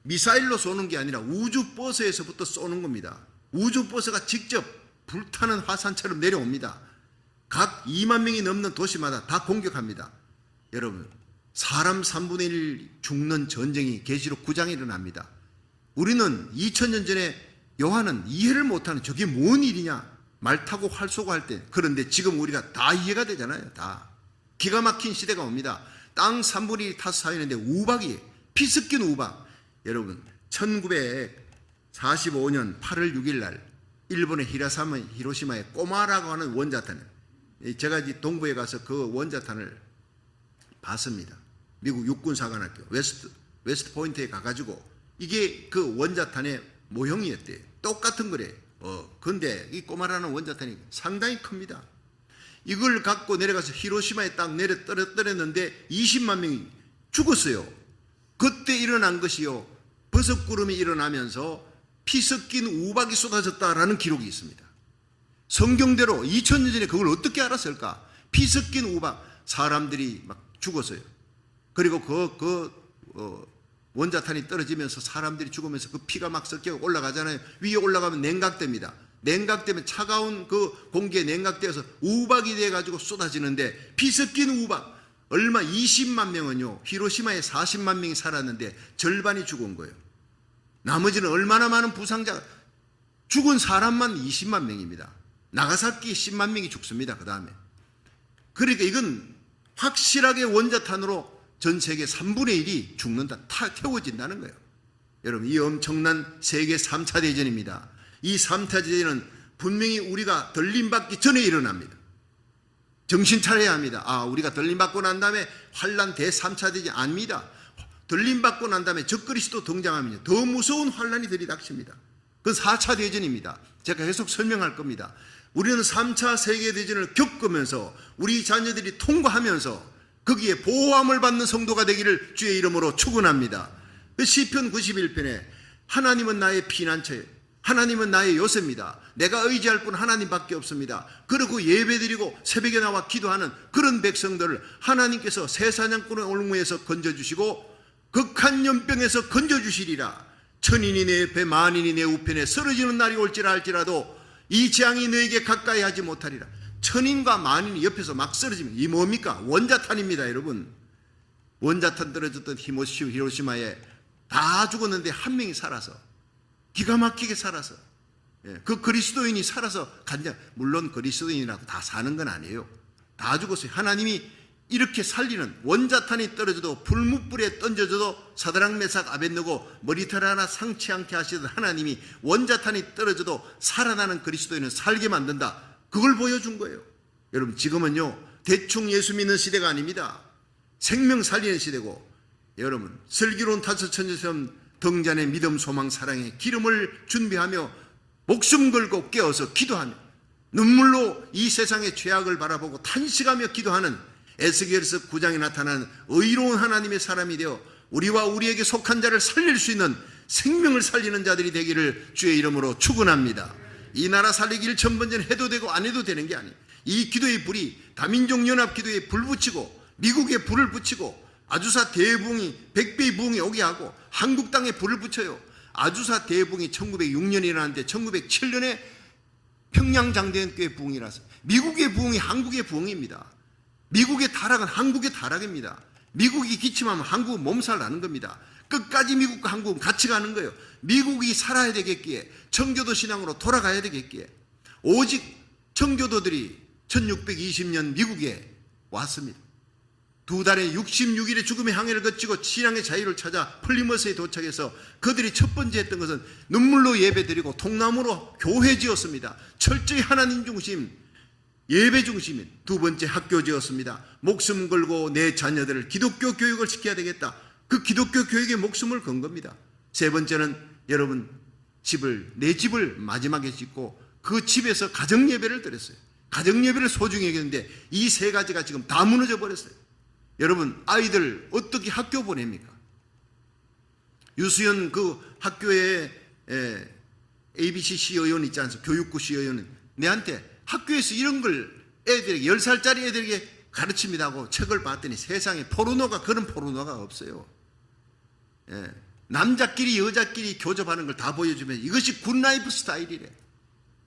미사일로 쏘는 게 아니라 우주버스에서부터 쏘는 겁니다. 우주버스가 직접 불타는 화산처럼 내려옵니다. 각 2만 명이 넘는 도시마다 다 공격합니다. 여러분 사람 3분의 1 죽는 전쟁이 계시록 9장에 일어납니다. 우리는 2000년 전에 요한은 이해를 못하는 저게 뭔 일이냐 말 타고 활 쏘고 할 때. 그런데 지금 우리가 다 이해가 되잖아요. 다 기가 막힌 시대가 옵니다. 땅 3분의 1이 타서 사이는데 우박이 피 섞인 우박. 여러분 1945년 8월 6일 날 일본의 히로시마의 꼬마라고 하는 원자탄, 제가 동부에 가서 그 원자탄을 봤습니다. 미국 육군사관학교 웨스트 포인트에 가가지고 이게 그 원자탄의 모형이었대요. 똑같은 거래. 근데 이 꼬마라는 원자탄이 상당히 큽니다. 이걸 갖고 내려가서 히로시마에 딱 내려 떨어뜨렸는데 20만 명이 죽었어요. 그때 일어난 것이요, 버섯구름이 일어나면서 피 섞인 우박이 쏟아졌다라는 기록이 있습니다. 성경대로 2000년 전에 그걸 어떻게 알았을까? 피 섞인 우박, 사람들이 막 죽었어요. 그리고 원자탄이 떨어지면서 사람들이 죽으면서 그 피가 막 섞여 올라가잖아요. 위에 올라가면 냉각됩니다. 냉각되면 차가운 그 공기에 냉각되어서 우박이 돼가지고 쏟아지는데 피 섞인 우박, 얼마 20만 명은요 히로시마에 40만 명이 살았는데 절반이 죽은 거예요. 나머지는 얼마나 많은 부상자가, 죽은 사람만 20만 명입니다. 나가사키 10만 명이 죽습니다. 그 다음에 그러니까 이건 확실하게 원자탄으로 전 세계 3분의 1이 죽는다, 태워진다는 거예요. 여러분 이 엄청난 세계 3차 대전입니다. 이 3차 대전은 분명히 우리가 들림받기 전에 일어납니다. 정신 차려야 합니다. 우리가 들림받고 난 다음에 환란 대3차 대전 아닙니다. 들림받고 난 다음에 적그리스도 등장하면 더 무서운 환란이 들이닥칩니다. 그건 4차 대전입니다. 제가 계속 설명할 겁니다. 우리는 3차 세계대전을 겪으면서 우리 자녀들이 통과하면서 거기에 보호함을 받는 성도가 되기를 주의 이름으로 축원합니다. 시편 91편에 하나님은 나의 피난처예요. 하나님은 나의 요새입니다. 내가 의지할 분 하나님밖에 없습니다. 그리고 예배드리고 새벽에 나와 기도하는 그런 백성들을 하나님께서 새사냥꾼의 올무에서 건져주시고 극한 연병에서 건져주시리라. 천인이 내 옆에 만인이 내 우편에 쓰러지는 날이 올지라 할지라도 이 재앙이 너에게 가까이 하지 못하리라. 천인과 만인이 옆에서 막 쓰러지면 이 뭡니까? 원자탄입니다. 여러분 원자탄 떨어졌던 히로시마에 다 죽었는데 한 명이 살아서, 기가 막히게 살아서, 그 그리스도인이 살아서 간장, 물론 그리스도인이라고 다 사는 건 아니에요. 다 죽었어요. 하나님이 이렇게 살리는, 원자탄이 떨어져도 불뭇불에 던져져도 사드락 메삭 아벳느고 머리털 하나 상치 않게 하시던 하나님이 원자탄이 떨어져도 살아나는 그리스도인을 살게 만든다. 그걸 보여준 거예요. 여러분 지금은요 대충 예수 믿는 시대가 아닙니다. 생명 살리는 시대고, 여러분 슬기로운 타서천지처럼 등잔의 믿음 소망 사랑에 기름을 준비하며 목숨 걸고 깨어서 기도하며 눈물로 이 세상의 죄악을 바라보고 탄식하며 기도하는 에스겔서 9장에 나타나는 의로운 하나님의 사람이 되어 우리와 우리에게 속한 자를 살릴 수 있는 생명을 살리는 자들이 되기를 주의 이름으로 축원합니다. 이 나라 살리기 1,000번전 해도 되고 안 해도 되는 게 아니에요. 이 기도의 불이 다민족 연합 기도에 불 붙이고 미국에 불을 붙이고 아주사 대부흥이 100배의 부흥이 오게 하고 한국 땅에 불을 붙여요. 아주사 대부흥이 1906년에 일어났는데 1907년에 평양장대교회 부흥이라서 미국의 부흥이 한국의 부흥입니다. 미국의 타락은 한국의 타락입니다. 미국이 기침하면 한국은 몸살 나는 겁니다. 끝까지 미국과 한국은 같이 가는 거예요. 미국이 살아야 되겠기에 청교도 신앙으로 돌아가야 되겠기에 오직 청교도들이 1620년 미국에 왔습니다. 2달에 66일의 죽음의 항해를 거치고 신앙의 자유를 찾아 플리머스에 도착해서 그들이 첫 번째 했던 것은 눈물로 예배드리고 통나무로 교회 지었습니다. 철저히 하나님 중심, 예배 중심인 두 번째 학교 지었습니다. 목숨 걸고 내 자녀들을 기독교 교육을 시켜야 되겠다. 그 기독교 교육에 목숨을 건 겁니다. 세 번째는 여러분 내 집을 마지막에 짓고 그 집에서 가정 예배를 드렸어요. 가정 예배를 소중히 여겼는데 이 세 가지가 지금 다 무너져 버렸어요. 여러분 아이들 어떻게 학교 보냅니까? 유수연 그 학교에 ABC 시의원 있지 않습니까? 교육부 시의원은 내한테 학교에서 이런 걸 애들에게 10살짜리 애들에게 가르칩니다 하고 책을 봤더니 세상에 포르노가 그런 포르노가 없어요. 남자끼리 여자끼리 교접하는 걸 다 보여주면 이것이 굿라이프 스타일이래.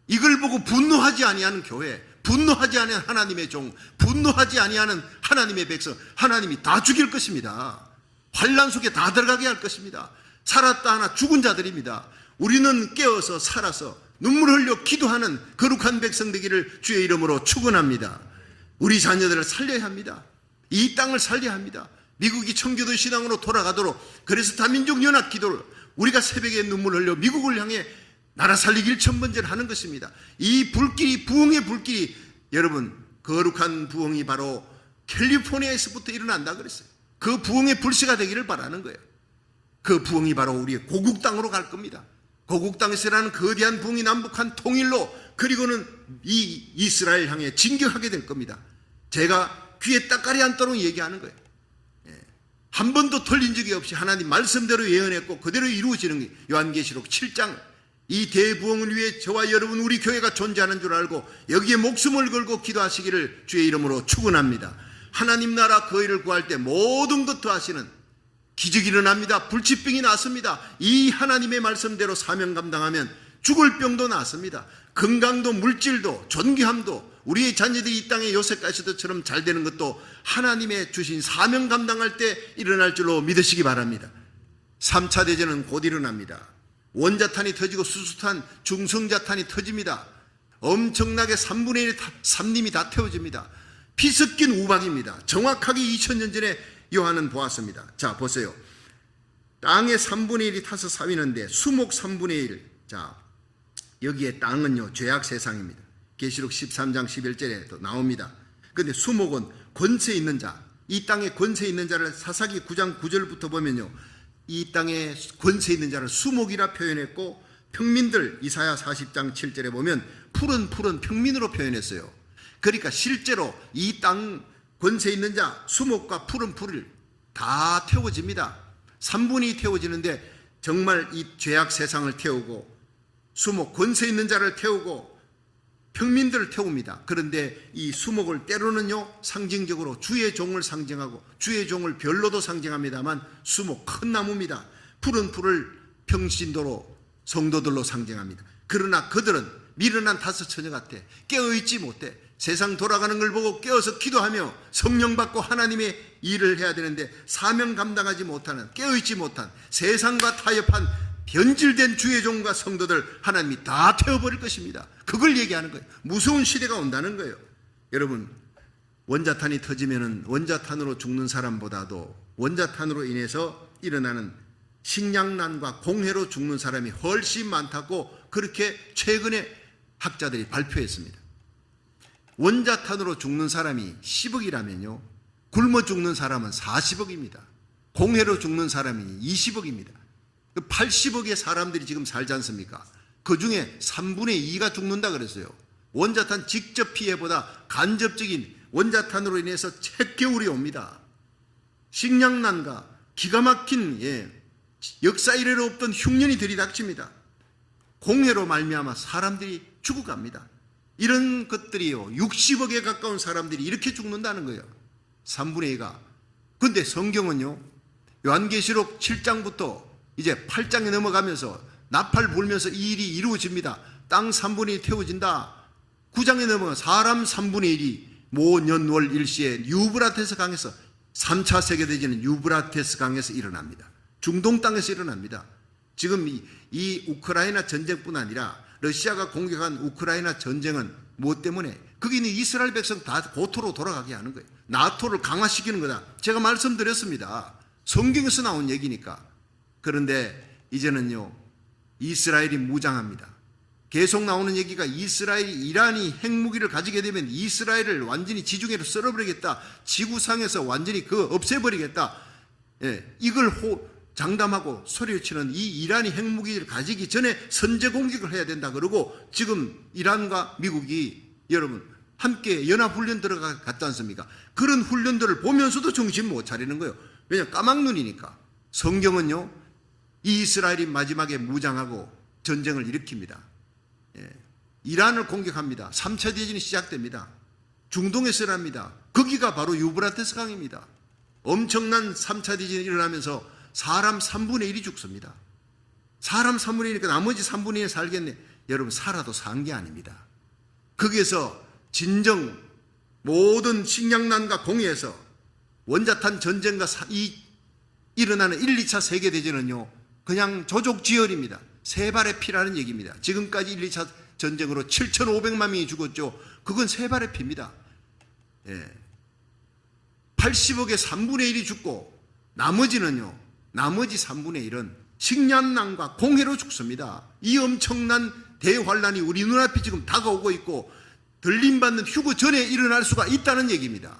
이걸 보고 분노하지 아니하는 교회, 분노하지 아니하는 하나님의 종, 분노하지 아니하는 하나님의 백성, 하나님이 다 죽일 것입니다. 환난 속에 다 들어가게 할 것입니다. 살았다 하나 죽은 자들입니다. 우리는 깨어서 살아서 눈물 흘려 기도하는 거룩한 백성 되기를 주의 이름으로 축원합니다. 우리 자녀들을 살려야 합니다. 이 땅을 살려야 합니다. 미국이 청교도 신앙으로 돌아가도록, 그래서 다민족 연합 기도를 우리가 새벽에 눈물 흘려 미국을 향해 나라 살리기 1,000번째를 하는 것입니다. 이 불길이, 부흥의 불길이, 여러분 거룩한 부흥이 바로 캘리포니아에서부터 일어난다 그랬어요. 그 부흥의 불씨가 되기를 바라는 거예요. 그 부흥이 바로 우리의 고국 땅으로 갈 겁니다. 고국 땅에서 일어나는 거대한 부흥이 남북한 통일로, 그리고는 이 이스라엘 향해 진격하게 될 겁니다. 제가 귀에 따까리 않도록 얘기하는 거예요. 한 번도 틀린 적이 없이 하나님 말씀대로 예언했고 그대로 이루어지는 게 요한계시록 7장, 이 대부흥을 위해 저와 여러분 우리 교회가 존재하는 줄 알고 여기에 목숨을 걸고 기도하시기를 주의 이름으로 축원합니다. 하나님 나라 그 일을 구할 때 모든 것 더하시는 기적이 일어납니다. 불치병이 낫습니다. 이 하나님의 말씀대로 사명 감당하면 죽을 병도 낫습니다. 건강도 물질도 존귀함도 우리의 자녀들이 이 땅에 요셉 가시도처럼 잘 되는 것도 하나님의 주신 사명 감당할 때 일어날 줄로 믿으시기 바랍니다. 3차 대전은 곧 일어납니다. 원자탄이 터지고 수소탄, 중성자탄이 터집니다. 엄청나게 3분의 1의 산림이 다 태워집니다. 피 섞인 우박입니다. 정확하게 2000년 전에 요한은 보았습니다. 자 보세요. 땅의 3분의 1이 타서 사위는데 수목 3분의 1. 자 여기에 땅은요 죄악 세상입니다. 계시록 13장 11절에 나옵니다. 그런데 수목은 권세 있는 자, 이 땅에 권세 있는 자를 사사기 9장 9절부터 보면요, 이 땅에 권세 있는 자를 수목이라 표현했고, 평민들 이사야 40장 7절에 보면 푸른 평민으로 표현했어요. 그러니까 실제로 이 땅 권세 있는 자 수목과 푸른 풀을 다 태워집니다. 3분이 태워지는데 정말 이 죄악 세상을 태우고 수목 권세 있는 자를 태우고 평민들을 태웁니다. 그런데 이 수목을 때로는요 상징적으로 주의 종을 상징하고 주의 종을 별로도 상징합니다만 수목 큰 나무입니다. 푸른 풀을 평신도로 성도들로 상징합니다. 그러나 그들은 미련한 다섯 처녀 같아 깨어있지 못해. 세상 돌아가는 걸 보고 깨어서 기도하며 성령 받고 하나님의 일을 해야 되는데 사명 감당하지 못하는, 깨어있지 못한, 세상과 타협한 변질된 주의 종과 성도들 하나님이 다 태워버릴 것입니다. 그걸 얘기하는 거예요. 무서운 시대가 온다는 거예요. 여러분, 원자탄이 터지면은 원자탄으로 죽는 사람보다도 원자탄으로 인해서 일어나는 식량난과 공해로 죽는 사람이 훨씬 많다고 그렇게 최근에 학자들이 발표했습니다. 원자탄으로 죽는 사람이 10억이라면요 굶어 죽는 사람은 40억입니다. 공해로 죽는 사람이 20억입니다. 80억의 사람들이 지금 살지 않습니까? 그 중에 3분의 2가 죽는다 그랬어요. 원자탄 직접 피해보다 간접적인 원자탄으로 인해서 책겨울이 옵니다. 식량난과 기가 막힌 역사 이래로 없던 흉년이 들이닥칩니다. 공해로 말미암아 사람들이 죽어갑니다. 이런 것들이요, 60억에 가까운 사람들이 이렇게 죽는다는 거예요. 3분의 2가. 근데 성경은요, 요한계시록 7장부터 이제 8장에 넘어가면서 나팔 불면서 이 일이 이루어집니다. 땅 3분의 2 태워진다. 9장에 넘어가 사람 3분의 1이 모년월 일시에 유브라테스 강에서 3차 세계대전은 유브라테스 강에서 일어납니다. 중동 땅에서 일어납니다. 지금 이 우크라이나 전쟁뿐 아니라 러시아가 공격한 우크라이나 전쟁은 무엇 때문에? 거기 있는 이스라엘 백성 다 고토로 돌아가게 하는 거예요. 나토를 강화시키는 거다. 제가 말씀드렸습니다. 성경에서 나온 얘기니까. 그런데 이제는요, 이스라엘이 무장합니다. 계속 나오는 얘기가 이스라엘이 이란이 핵무기를 가지게 되면 이스라엘을 완전히 지중해로 썰어버리겠다. 지구상에서 완전히 없애버리겠다. 예, 이걸 장담하고 소리치는 이 이란이 핵무기를 가지기 전에 선제 공격을 해야 된다 그러고 지금 이란과 미국이 여러분 함께 연합훈련 들어갔지 않습니까? 그런 훈련들을 보면서도 정신 못 차리는 거예요. 왜냐하면 까막눈이니까. 성경은요, 이 이스라엘이 마지막에 무장하고 전쟁을 일으킵니다. 예, 이란을 공격합니다. 3차 대전이 시작됩니다. 중동에서 일어납니다. 거기가 바로 유브라테스 강입니다. 엄청난 3차 대전이 일어나면서 사람 3분의 1이 죽습니다. 사람 3분의 1이니까 나머지 3분의 1 살겠네. 여러분, 살아도 산 게 아닙니다. 거기에서 진정 모든 식량난과 공해에서 원자탄 전쟁과 일어나는 1, 2차 세계대전은요, 그냥 조족지혈입니다. 세 발의 피라는 얘기입니다. 지금까지 1, 2차 전쟁으로 7,500만 명이 죽었죠. 그건 세 발의 피입니다. 예. 80억의 3분의 1이 죽고 나머지 3분의 1은 식량난과 공해로 죽습니다. 이 엄청난 대환란이 우리 눈앞에 지금 다가오고 있고 들림받는 휴거 전에 일어날 수가 있다는 얘기입니다.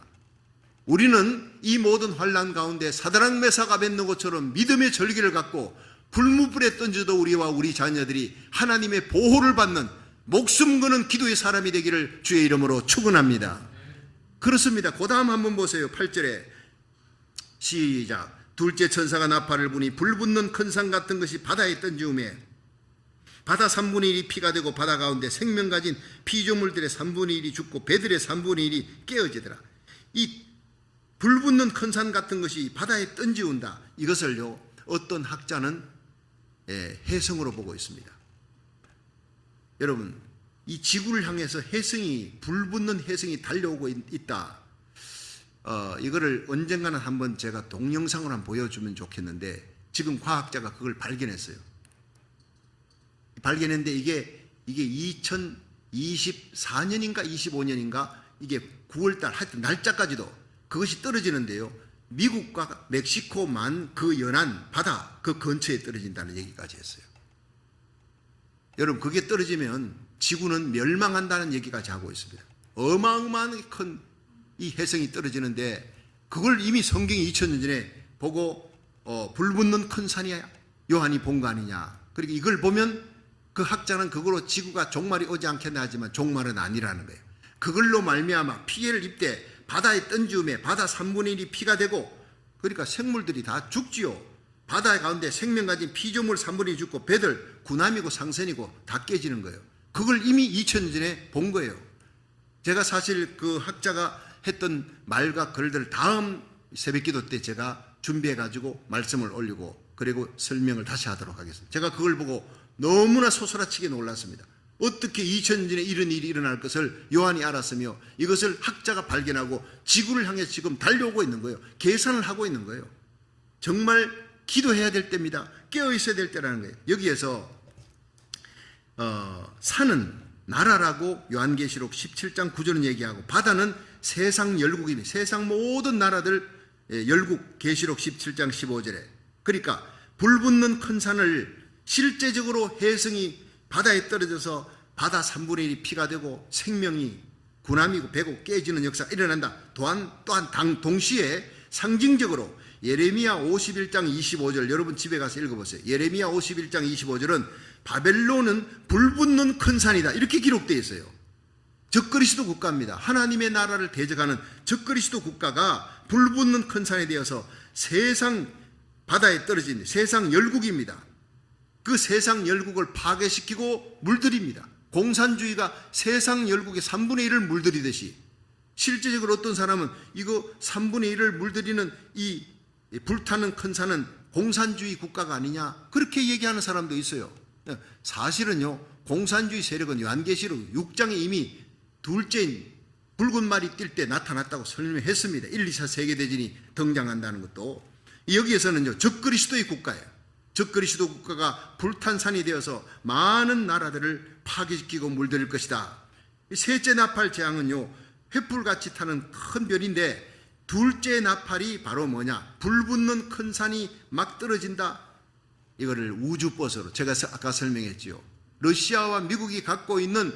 우리는 이 모든 환란 가운데 사드락 메삭 아벳느고처럼 믿음의 절기를 갖고 불무불에 던져도 우리와 우리 자녀들이 하나님의 보호를 받는 목숨 거는 기도의 사람이 되기를 주의 이름으로 축원합니다. 그렇습니다. 그 다음 한번 보세요. 8절에 시작. 둘째 천사가 나팔을 부니 불붙는 큰 산 같은 것이 바다에 던지우매 바다 3분의 1이 피가 되고 바다 가운데 생명 가진 피조물들의 3분의 1이 죽고 배들의 3분의 1이 깨어지더라. 이 불붙는 큰 산 같은 것이 바다에 던지운다. 이것을요, 어떤 학자는 해성으로 보고 있습니다. 여러분, 이 지구를 향해서 불붙는 해성이 달려오고 있다. 이거를 언젠가는 한번 제가 동영상으로 한번 보여주면 좋겠는데 지금 과학자가 그걸 발견했어요. 발견했는데 이게 2024년인가 25년인가 이게 9월달 하여튼 날짜까지도 그것이 떨어지는데요. 미국과 멕시코만 그 연안 바다 그 근처에 떨어진다는 얘기까지 했어요. 여러분, 그게 떨어지면 지구는 멸망한다는 얘기까지 하고 있습니다. 어마어마하게 큰 이 해성이 떨어지는데 그걸 이미 성경이 2000년 전에 보고 불붙는 큰 산이야 요한이 본 거 아니냐. 그리고 이걸 보면 그 학자는 그걸로 지구가 종말이 오지 않겠나 하지만 종말은 아니라는 거예요. 그걸로 말미암아 피해를 입되 바다에 던지우매 바다 3분의 1이 피가 되고 그러니까 생물들이 다 죽지요. 바다 가운데 생명 가진 피조물 3분의 1이 죽고 배들 구남이고 상선이고 다 깨지는 거예요. 그걸 이미 2000년 전에 본 거예요. 제가 사실 그 학자가 했던 말과 글들 다음 새벽기도 때 제가 준비해가지고 말씀을 올리고 그리고 설명을 다시 하도록 하겠습니다. 제가 그걸 보고 너무나 소스라치게 놀랐습니다. 어떻게 2000년 전에 이런 일이 일어날 것을 요한이 알았으며 이것을 학자가 발견하고 지구를 향해 지금 달려오고 있는 거예요. 계산을 하고 있는 거예요. 정말 기도해야 될 때입니다. 깨어있어야 될 때라는 거예요. 여기에서 산은 나라라고 요한계시록 17장 9절은 얘기하고 바다는 세상 열국입니다. 세상 모든 나라들 열국 계시록 17장 15절에 그러니까 불붙는 큰 산을 실제적으로 해성이 바다에 떨어져서 바다 3분의 1이 피가 되고 생명이 구남이고 배고 깨지는 역사가 일어난다. 또한 동시에 상징적으로 예레미야 51장 25절 여러분 집에 가서 읽어보세요. 예레미야 51장 25절은 바벨론은 불붙는 큰 산이다 이렇게 기록되어 있어요. 적그리스도 국가입니다. 하나님의 나라를 대적하는 적그리스도 국가가 불붙는 큰 산이 되어서 세상 바다에 떨어진 세상 열국입니다. 그 세상 열국을 파괴시키고 물들입니다. 공산주의가 세상 열국의 3분의 1을 물들이듯이 실제적으로 어떤 사람은 이거 3분의 1을 물들이는 이 불타는 큰 산은 공산주의 국가가 아니냐 그렇게 얘기하는 사람도 있어요. 사실은요, 공산주의 세력은 요한계시록 6장에 이미 둘째인 붉은 말이 뛸 때 나타났다고 설명했습니다. 1, 2차 세계대전이 등장한다는 것도. 여기에서는요, 적그리스도의 국가예요. 적그리스도 국가가 불탄 산이 되어서 많은 나라들을 파괴시키고 물들일 것이다. 셋째 나팔 재앙은요, 횃불같이 타는 큰 별인데 둘째 나팔이 바로 뭐냐? 불붙는 큰 산이 막 떨어진다. 이거를 우주버스로 제가 아까 설명했지요. 러시아와 미국이 갖고 있는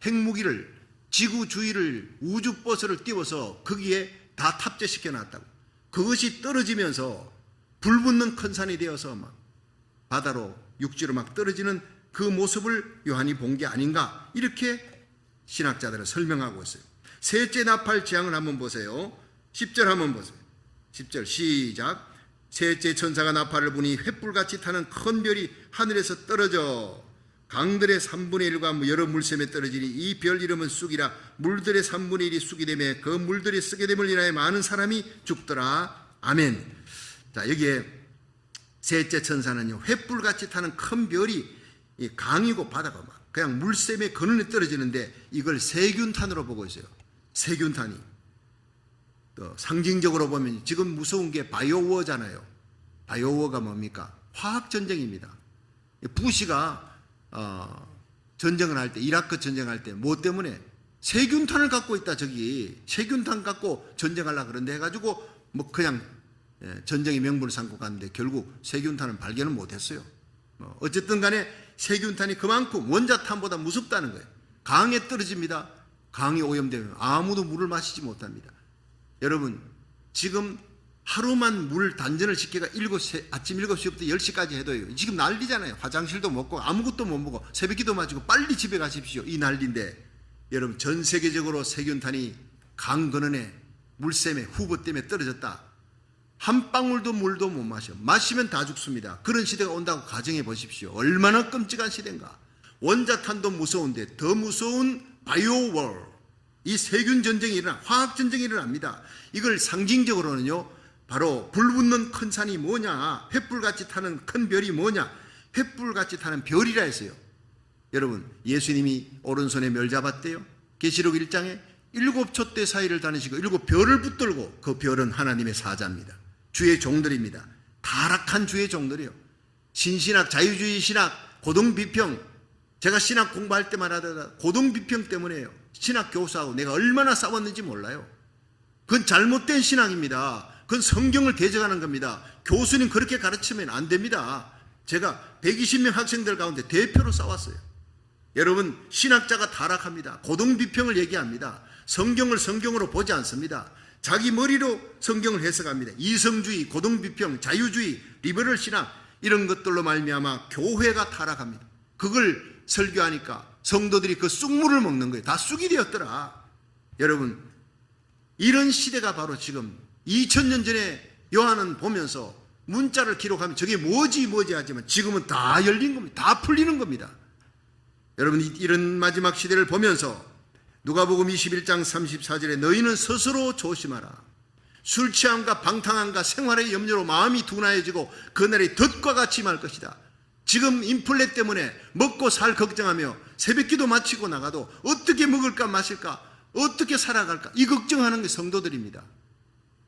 핵무기를 지구 주위를 우주버스를 띄워서 거기에 다 탑재시켜 놨다고. 그것이 떨어지면서 불붙는 큰 산이 되어서 막 바다로 육지로 막 떨어지는 그 모습을 요한이 본 게 아닌가, 이렇게 신학자들은 설명하고 있어요. 셋째 나팔 재앙을 한번 보세요. 10절 한번 보세요. 10절 시작. 셋째 천사가 나팔을 부니 횃불같이 타는 큰 별이 하늘에서 떨어져 강들의 3분의 1과 여러 물샘에 떨어지니 이 별 이름은 쑥이라. 물들의 3분의 1이 쑥이 되며 그 물들이 쓰게 됨을 인하여 많은 사람이 죽더라. 아멘. 자, 여기에 셋째 천사는요, 횃불같이 타는 큰 별이 이 강이고 바다가 막 그냥 물샘에 근원에 떨어지는데 이걸 세균탄으로 보고 있어요. 세균탄이. 또 상징적으로 보면 지금 무서운 게 바이오워잖아요. 바이오워가 뭡니까? 화학전쟁입니다. 부시가 전쟁을 할 때, 이라크 전쟁할 때 뭐 때문에? 세균탄을 갖고 있다. 저기 세균탄 갖고 전쟁하려고 그런데 해가지고 뭐 그냥 전쟁의 명분을 삼고 갔는데 결국 세균탄은 발견을 못했어요. 어쨌든 간에 세균탄이 그만큼 원자탄보다 무섭다는 거예요. 강에 떨어집니다. 강이 오염되면 아무도 물을 마시지 못합니다. 여러분, 지금 하루만 물 단전을 시켜가 아침 7시부터 10시까지 해도요, 지금 난리잖아요. 화장실도 못 가고 아무것도 못 먹고 새벽기도 마치고 빨리 집에 가십시오. 이 난리인데, 여러분, 전 세계적으로 세균탄이 강 근원에 물샘에 후보 때문에 떨어졌다. 한 방울도 물도 못 마셔. 마시면 다 죽습니다. 그런 시대가 온다고 가정해 보십시오. 얼마나 끔찍한 시대인가. 원자탄도 무서운데 더 무서운 바이오워, 이 세균 전쟁이 일어나, 화학 전쟁이 일어납니다. 이걸 상징적으로는요, 바로 불붙는 큰 산이 뭐냐, 횃불같이 타는 큰 별이 뭐냐, 횃불같이 타는 별이라 했어요. 여러분, 예수님이 오른손에 멸 잡았대요. 계시록 1장에 7촛대 사이를 다니시고 7별을 붙들고, 그 별은 하나님의 사자입니다. 주의 종들입니다. 타락한 주의 종들이요. 신신학, 자유주의 신학, 고등비평, 제가 신학 공부할 때마다 고등비평 때문에요. 신학 교수하고 내가 얼마나 싸웠는지 몰라요. 그건 잘못된 신앙입니다. 그건 성경을 대적하는 겁니다. 교수님 그렇게 가르치면 안 됩니다. 제가 120명 학생들 가운데 대표로 싸웠어요. 여러분, 신학자가 타락합니다. 고등비평을 얘기합니다. 성경을 성경으로 보지 않습니다. 자기 머리로 성경을 해석합니다. 이성주의, 고등비평, 자유주의, 리버럴 신학, 이런 것들로 말미암아 교회가 타락합니다. 그걸 설교하니까 성도들이 그 쑥물을 먹는 거예요. 다 쑥이 되었더라. 여러분, 이런 시대가 바로 지금 2000년 전에 요한은 보면서 문자를 기록하면 저게 뭐지 하지만 지금은 다 열린 겁니다. 다 풀리는 겁니다. 여러분, 이런 마지막 시대를 보면서 누가복음 21장 34절에 너희는 스스로 조심하라. 술 취함과 방탕함과 생활의 염려로 마음이 둔하여지고 그날이 덫과 같이 말 것이다. 지금 인플레 때문에 먹고 살 걱정하며 새벽기도 마치고 나가도 어떻게 먹을까 마실까, 어떻게 살아갈까, 이 걱정하는 게 성도들입니다.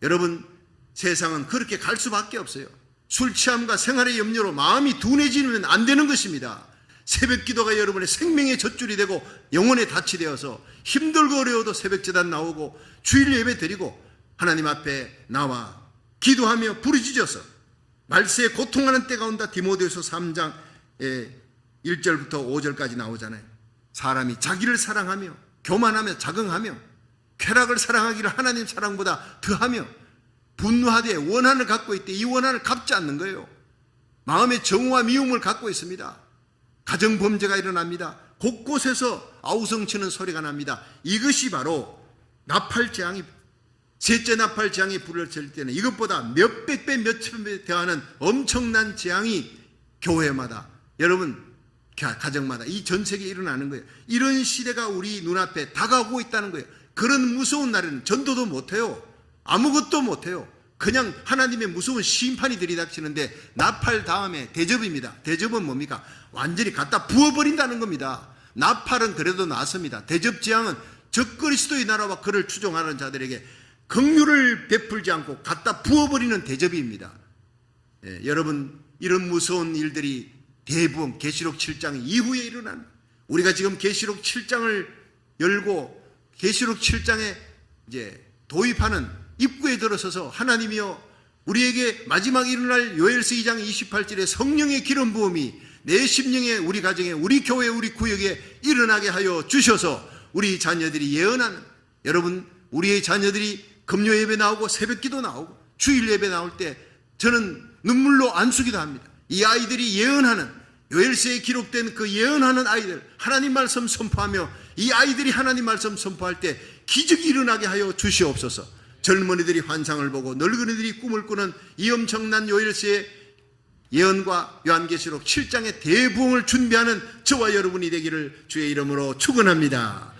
여러분, 세상은 그렇게 갈 수밖에 없어요. 술 취함과 생활의 염려로 마음이 둔해지면 안 되는 것입니다. 새벽기도가 여러분의 생명의 젖줄이 되고 영혼의 닻이 되어서 힘들고 어려워도 새벽제단 나오고 주일 예배 드리고 하나님 앞에 나와 기도하며 부르짖어서 말세에 고통하는 때가 온다. 디모데후서 3장 1절부터 5절까지 나오잖아요. 사람이 자기를 사랑하며 교만하며 자긍하며 쾌락을 사랑하기를 하나님 사랑보다 더하며 분노하되 원한을 갖고 있대. 이 원한을 갚지 않는 거예요. 마음의 정오와 미움을 갖고 있습니다. 가정범죄가 일어납니다. 곳곳에서 아우성치는 소리가 납니다. 이것이 바로 나팔재앙이 셋째 나팔 재앙이 불을 칠 때는 이것보다 몇백 배, 몇천 배 더하는 엄청난 재앙이 교회마다, 여러분 가정마다, 이 전 세계에 일어나는 거예요. 이런 시대가 우리 눈앞에 다가오고 있다는 거예요. 그런 무서운 날에는 전도도 못해요. 아무것도 못해요. 그냥 하나님의 무서운 심판이 들이닥치는데, 나팔 다음에 대접입니다. 대접은 뭡니까? 완전히 갖다 부어버린다는 겁니다. 나팔은 그래도 낫습니다. 대접 재앙은 적 그리스도의 나라와 그를 추종하는 자들에게 긍휼을 베풀지 않고 갖다 부어버리는 대접입니다. 예, 여러분, 이런 무서운 일들이 대부분 계시록 7장 이후에 일어난, 우리가 지금 계시록 7장을 열고 계시록 7장에 이제 도입하는 입구에 들어서서 하나님이여 우리에게 마지막 일어날 요엘서 2장 28절에 성령의 기름 부음이 내 심령에, 우리 가정에, 우리 교회, 우리 구역에 일어나게 하여 주셔서 우리 자녀들이 예언하는, 여러분 우리의 자녀들이 금요 예배 나오고 새벽 기도 나오고 주일 예배 나올 때 저는 눈물로 안수기도 합니다. 이 아이들이 예언하는, 요엘서에 기록된 그 예언하는 아이들, 하나님 말씀 선포하며 이 아이들이 하나님 말씀 선포할 때 기적이 일어나게 하여 주시옵소서. 젊은이들이 환상을 보고 늙은이들이 꿈을 꾸는 이 엄청난 요엘서의 예언과 요한계시록 7장의 대부흥을 준비하는 저와 여러분이 되기를 주의 이름으로 축원합니다.